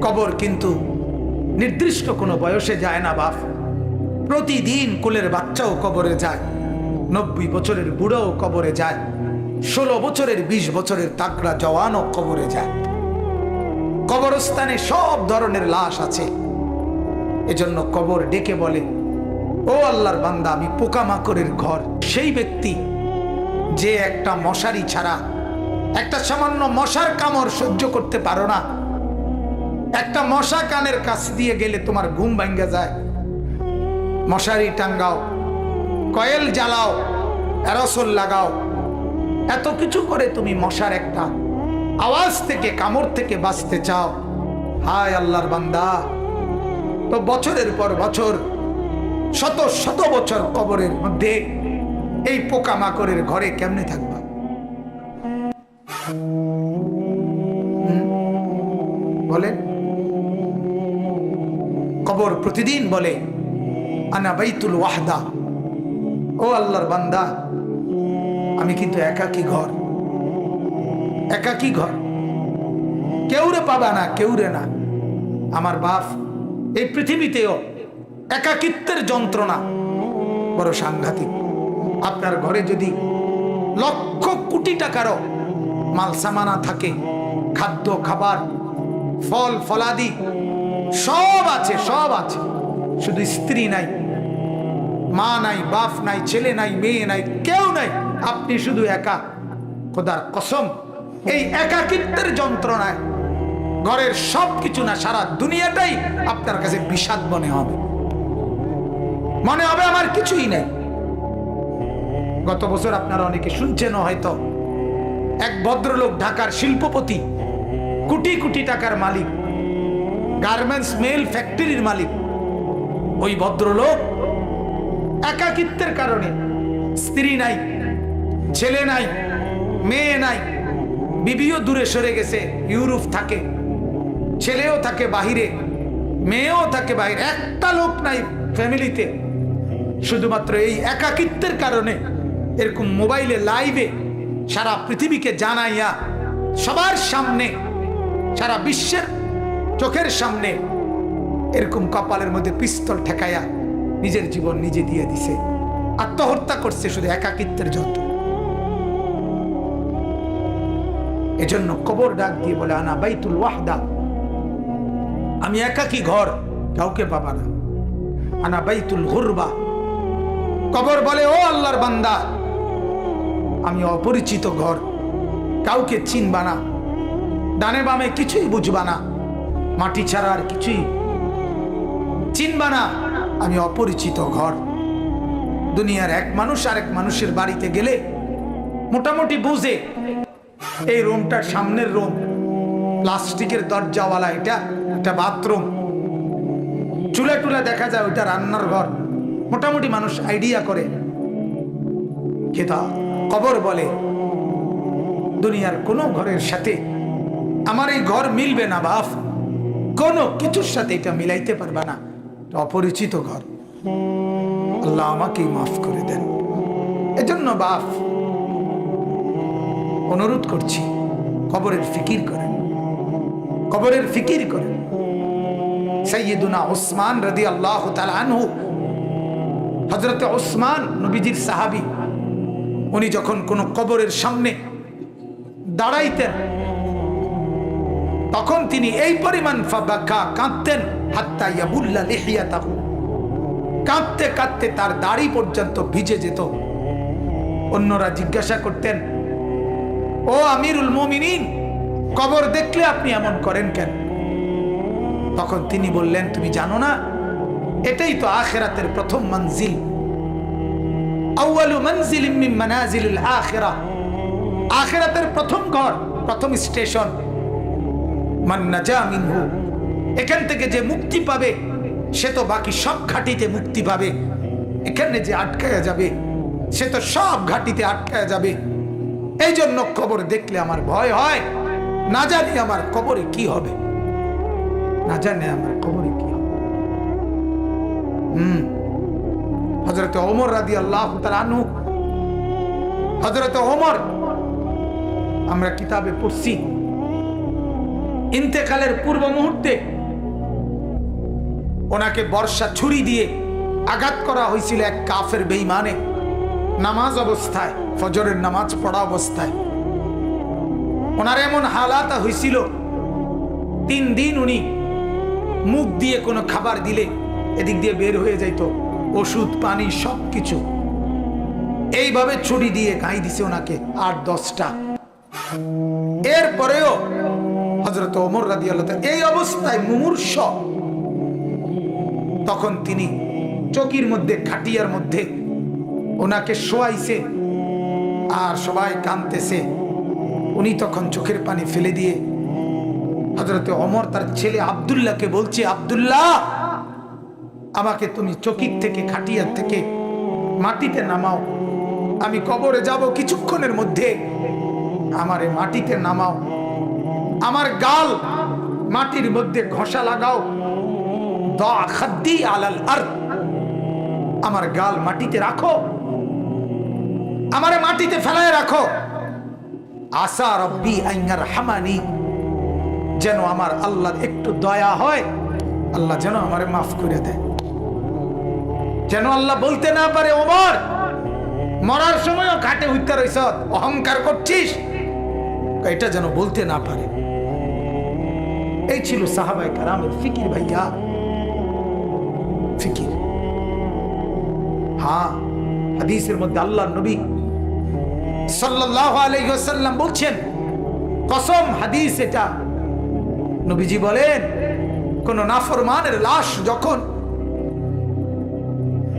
কবর কিন্তু নির্দিষ্ট কোনো বয়সে যায় না বাপ। প্রতিদিন কোলের বাচ্চাও কবরে যায়, 90 বছরের বুড়াও কবরে যায়, 16 বছরের 20 বছরের তাকড়া জওয়ানও কবরে যায়। কবরস্থানে সব ধরনের লাশ আছে। এজন্য কবর ডেকে বলে, ও আল্লাহর বান্দা, আমি পোকামাকড়ের ঘর। সেই ব্যক্তি যে একটা মশারি ছাড়া, একটা সামান্য মশার কামড় সহ্য করতে পারো না, একটা মশা কানের কাছ দিয়ে গেলে তোমার ঘুম ভাঙ্গা যায়, মশারি টাঙ্গাও, কয়েল জ্বালাও, অ্যারোসল লাগাও, এত কিছু করে তুমি মশার একটা আওয়াজ থেকে, কামড় থেকে বাঁচতে চাও। হায় আল্লাহর বান্দা, তো বছরের পর বছর, শত শত বছর কবরের মধ্যে এই পোকামাকড়ের ঘরে কেমনে থাকবা? বলেন। কবর প্রতিদিন বলে, আনা বাইতুল ওয়াহদা, ও আল্লাহর বান্দা, আমি কিন্তু একাকী ঘর, একাকী ঘর, কেউরে পাবা না, কেউরে না। আমার বাপ, এই পৃথিবীতেও একাকিত্বের যন্ত্রণা বড় সাংঘাতিক। আপনার ঘরে যদি লক্ষ কোটি টাকারও মাল সামানা থাকে, খাদ্য খাবার, ফল ফলাদি সব আছে, সব আছে, শুধু স্ত্রী নাই, মা নাই, বাপ নাই, ছেলে নাই, মেয়ে নাই, কেউ নাই, আপনি শুধু একা। খোদার কসম, এই একাকিত্বের যন্ত্রণায় ঘরের সব কিছু না, সারা দুনিয়াটাই আপনার কাছে বিষাদ মনে হবে। মনে হবে আমার কিছুই নেই। গত বছর আপনারা অনেকে শুনছেন হয়তো, এক ভদ্রলোক, ঢাকার শিল্পপতি, কোটি কোটি টাকার মালিক, গার্মেন্টস মেল ফ্যাক্টরির মালিক, ওই ভদ্রলোক একাকিত্বের কারণে, স্ত্রী নাই, ছেলে নাই, মেয়ে নাই, বিবিও দূরে সরে গেছে, ইউরোপ থাকে, ছেলেও থাকে বাহিরে, মেয়েও থাকে বাহিরে, একটা লোক নাই ফ্যামিলিতে। শুধুমাত্র এই একাকিত্বের কারণে এরকম মোবাইলে লাইভে সারা পৃথিবীকে জানাইয়া, সবার সামনে, সারা বিশ্বের চোখের সামনে এরকম কপালের মধ্যে পিস্তল ঠেকাইয়া নিজের জীবন নিজে দিয়ে দিছে, আত্মহত্যা করছে শুধু একাকিত্বের যত। এজন্য কবর ডাক দিয়ে বলে, আনা বাইতুল ওয়াহদা, আমি একাকী ঘর, কাউকে পাবা না। আনা বাইতুল গুরবা, কবর বলে, ও আল্লাহর বান্দা, আমি অপরিচিত ঘর, কাউকে চিনবা না, ডানে বামে কিছুই বুঝবা না, মাটি ছাড়া আর কিছুই চিনবা না, আমি অপরিচিত ঘর। দুনিয়ার এক মানুষ আরেক মানুষের বাড়িতে গেলে মোটামুটি বুঝে, এই রুমটার সামনের রুম, প্লাস্টিকের দরজাওয়ালা, এটা একটা বাথরুম, চুলা টুলা দেখা যায়, ওইটা রান্নার ঘর, মোটামুটি মানুষ আইডিয়া করে। কিন্তু কবর বলে, দুনিয়ার কোনো ঘরের সাথে আমার এই ঘর মিলবে না বাপ, কোনো কিছুর সাথে এটা মিলাইতে পারবা না, অপরিচিত ঘর। আল্লাহ আমাকেই মাফ করে দেন। এজন্য বাপ, অনুরোধ করছি, কবরের ফিকির করেন, কবরের ফিকির করেন। সাইয়্যিদুনা উসমান রাদিয়াল্লাহু তাআলা আনহু, হযরতে উসমান নবীজির সাহাবী, উনি যখন কোনো কবরের সামনে দাঁড়াইতেন, তখন তিনি এই পরিমাণ ফাবাকা, কাঁদতেন, হাত্তা ইয়াবুল্লা লিহিয়াতাহু, কাঁদতে কাঁদতে তার দাড়ি পর্যন্ত ভিজে যেত। অন্যরা জিজ্ঞাসা করতেন, ও আমিরুল মুমিনিন, কবর দেখলে আপনি এমন করেন কেন? তখন তিনি বললেন, তুমি জানো না, এটাই তো আখিরাতের প্রথম মঞ্জিল, আউয়ালু মানজিলিম মিন মানাজিলিল আখিরাহ, আখিরাতের প্রথম ঘর, প্রথম স্টেশন। মান নাজা মিনহু, এখান থেকে যে মুক্তি পাবে সে তো বাকি সব ঘাটিতে মুক্তি পাবে, এখানে যে আটকায়া যাবে সে তো সব ঘাটিতে আটকায়া যাবে। এই জন্য কবর দেখলে আমার ভয় হয়, না জানি আমার কবরে কি হবে, না জানি আমার কবরে কি হবে। হযরত ওমর রাদিয়াল্লাহু তাআলা আনহু, হযরত ওমর, আমরা কিতাবে পড়ছি, ইন্তেকালের পূর্ব মুহূর্তে ওনাকে বর্ষা ছুরি দিয়ে আঘাত করা হয়েছিল এক কাফের বেঈমানে, নামাজ অবস্থায়, ফজরের নামাজ পড়া অবস্থায়। ওনার এমন হালাত হয়েছিল 3 দিন উনি মুখ দিয়ে কোনো খাবার দিলে এদিক দিয়ে বের হয়ে যাইত, ওষুধ পানি সবকিছু। এইভাবে ছুরি দিয়ে গাই দিছে ওনাকে 8-10টা। এরপরেও হযরত ওমর রাদিয়াল্লাহু তাআলা এই অবস্থায় মুমূর্ষ, তখন তিনি চকির মধ্যে, খাটিয়ার মধ্যে ওনাকে শোয়াইছে আর সবাই কাঁদতেছে। উনি তখন চোখের পানি ফেলে দিয়ে হযরত ওমর তার ছেলে আব্দুল্লাহকে বলছে, আব্দুল্লাহ, আমাকে তুমি চকির থেকে, খাটিয়ার থেকে মাটিতে নামাও, আমি কবরে যাব কিছুক্ষণের মধ্যে, আমারে মাটিতে নামাও, আমার গাল মাটির মধ্যে ঘষা লাগাও, দা খাদ্দি আলাল আরদ, আমার গাল মাটিতে রাখো, আমারে মাটিতে ফেলায় রাখো, আসা রব্বি আন ইয়ারহামানি, যেন আমার আল্লাহর একটু দয়া হয়, আল্লাহ যেন আমারে মাফ করে দেয়। যেন আল্লাহ বলতে না পারে, ওমর মরার সময়ও ঘাটে উঠতে রইছ, অহংকার করছিস, এটা যেন বলতে না পারে। এই ছিল সাহাবায়ে কেরামের ফিকির। ভাইয়া, ফিকির। হ্যাঁ, হাদিসের মধ্যে আল্লাহর নবী সাল্লাল্লাহু আলাইহি ওয়াসাল্লাম বলছেন, কসম, হাদিস এটা, নবীজি বলেন, কোন নাফরমানের লাশ যখন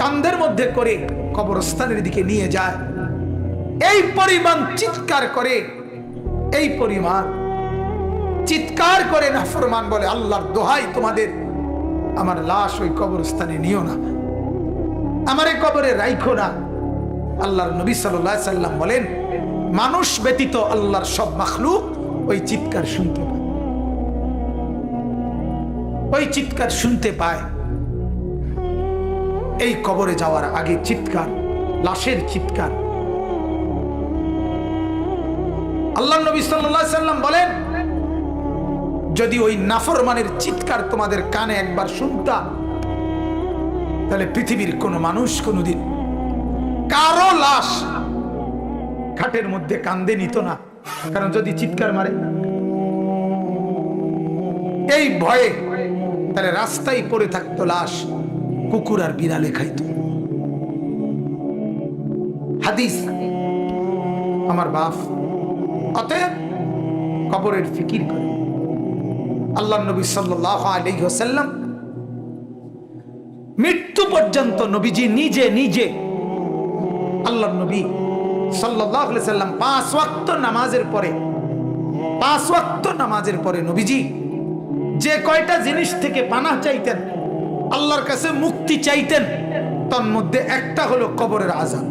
কাঁধের মধ্যে করে কবরস্থানের দিকে নিয়ে যায়, এই পরিমাণ চিৎকার করে, এই পরিমাণ চিৎকার করে নাফরমান বলে, আল্লাহর দোহাই তোমাদের, আমার লাশ ওই কবরস্থানে নিও না, আমারে কবরে রাইখো না। আল্লাহর নবী সাল্লাল্লাহু আলাইহি সাল্লাম বলেন, মানুষ ব্যতীত আল্লাহর সব মাখলুক ওই চিৎকার শুনতে পায়, ওই চিৎকার শুনতে পায়। এই কবরে যাওয়ার আগে চিৎকার, লাশের চিৎকার। আল্লাহর নবী সাল্লাল্লাহু আলাইহি সাল্লাম বলেন, যদি ওই নাফরমানের চিৎকার তোমাদের কানে একবার শুনতা, তাহলে পৃথিবীর কোন মানুষ কোনদিন কারো লাশ খাটের মধ্যে কান্দে নিত না। কারণ যদি চিৎকার মারে এই ভয়ে, তাহলে রাস্তায় পড়ে থাকতো লাশ, কুকুর আর বিড়ালে খাইত। হাদিস আমার বাপ। অতএব কবরের ফিকির করে। আল্লাহর নবী সাল্লাল্লাহু আলাইহি ওয়াসাল্লাম মৃত্যু পর্যন্ত নবীজি নিজে নিজে, আল্লাহর নবী সাল্লাল্লাহু আলাইহি ওয়াসাল্লাম 5 ওয়াক্ত নামাজের পরে, 5 ওয়াক্ত নামাজের পরে নবীজি যে কয়টা জিনিস থেকে পানাহ চাইতেন, আল্লাহর কাছে মুক্তি চাইতেন, তার মধ্যে একটা হলো কবরের আযাব।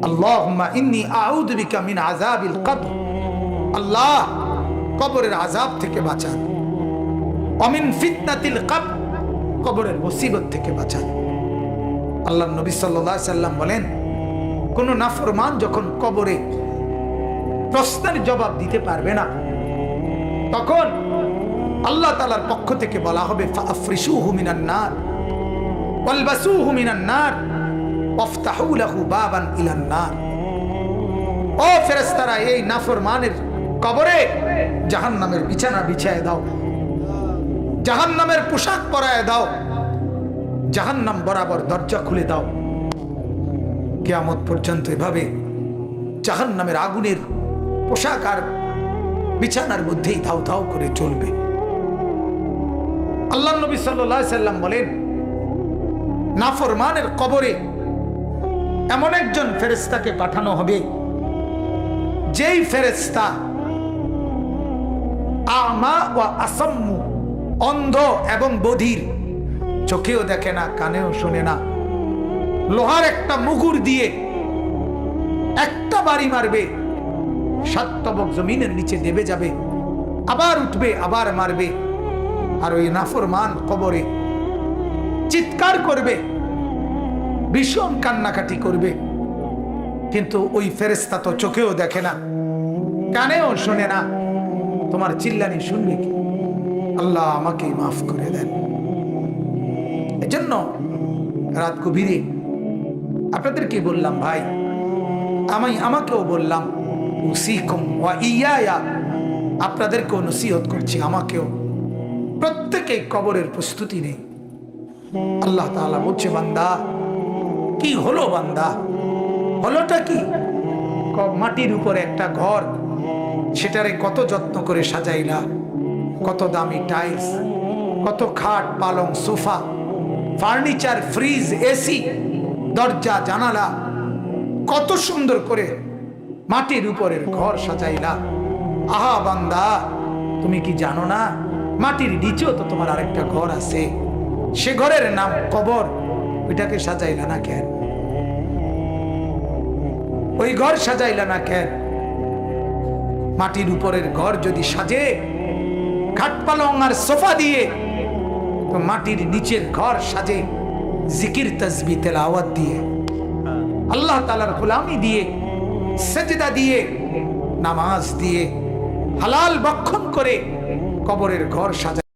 আল্লাহুম্মা ইন্নী আউযু বিকা মিন আযাবিল কবর, আল্লাহ কবরের আযাব থেকে বাঁচান, ওয়া মিন ফিতনাতিল কবর, কবরের মুসিবত থেকে বাঁচান। আল্লাহর নবী সাল্লাল্লাহু আলাইহি সাল্লাম বলেন, কোন নাফরমান যখন কবরে প্রশ্নের জবাব দিতে পারবে না, তখন আল্লাহ তাআলার পক্ষ থেকে বলা হবে, ফাআফরিশুহু মিনান নার ওয়ালবাসুহু মিনান নার ওয়াফতাহু লাহু বাবান ইলান নার। ও ফেরেশতারা, এই নাফরমানের কবরে জাহান্নামের বিছানা বিছায় দাও, জাহান্নামের পোশাক পরায় দাও, জাহান্নাম বরাবর দরজা খুলে দাও। কিয়ামত পর্যন্ত এভাবে জাহান্নামের আগুনের পোশাক আর বিছানার মধ্যেই ধাও ধাও করে চলবে। আল্লাহর নবী সাল্লাল্লাহু আলাইহি সাল্লাম বলেন, নাফরমানের কবরে এমন একজন ফেরেশতাকে পাঠানো হবে, যেই ফেরেশতা আমা ওয়া আসাম্মু, অন্ধ এবং বধির, চোখেও দেখে না, কানেও শোনে না, লোহার একটা মুগুর দিয়ে একটা বাড়ি মারবে, 7 তবক জমিনের নিচে দেবে যাবে, আবার উঠবে, আবার মারবে। আর ওই নাফরমান কবরে চিৎকার করবে, ভীষণ কান্নাকাটি করবে, কিন্তু ওই ফেরেশতা তো চোখেও দেখে না, কানেও শোনে না, তোমার চিল্লানি শুনবে কি? আল্লাহ আমাকে মাফ করে দেন। এজন্য রাত গভীরে আপনাদেরকে বললাম ভাই, আমাকেও বললাম, উসিকুম ওয়া ইয়া, আপনাদেরকেও নসিহত করছি, আমাকেও। প্রত্যেকে কবরের প্রস্তুতি নেই। আল্লাহ তাআলা বলছে, বান্দা কি হলো? বান্দা হলোটা কি? মাটির উপরে একটা ঘর, সেটারে কত যত্ন করে সাজাইলা, কত দামি টাইলস, কত খাট পালং সোফা, ফার্নিচার, ফ্রিজ, এসি, দরজা জানালা, কত সুন্দর করে মাটির উপরের ঘর সাজাইলা। আহা বান্দা, তুমি কি জানো না মাটির নিচেও তো তোমার আরেকটা ঘর আছে? সে ঘরের নাম কবর। ওইটাকে সাজাইলা না কেন? ওই ঘর সাজাইলা না কেন? মাটির উপরের ঘর যদি সাজে খাট পালং আর সোফা দিয়ে, তো মাটির নিচের ঘর সাজে জিকির তাসবিহ তেলাওয়াত দিয়ে, আল্লাহ তাআলার গোলামি দিয়ে, সেজদা দিয়ে, নামাজ দিয়ে, হালাল ভক্ষণ করে কবরের ঘর সাজা।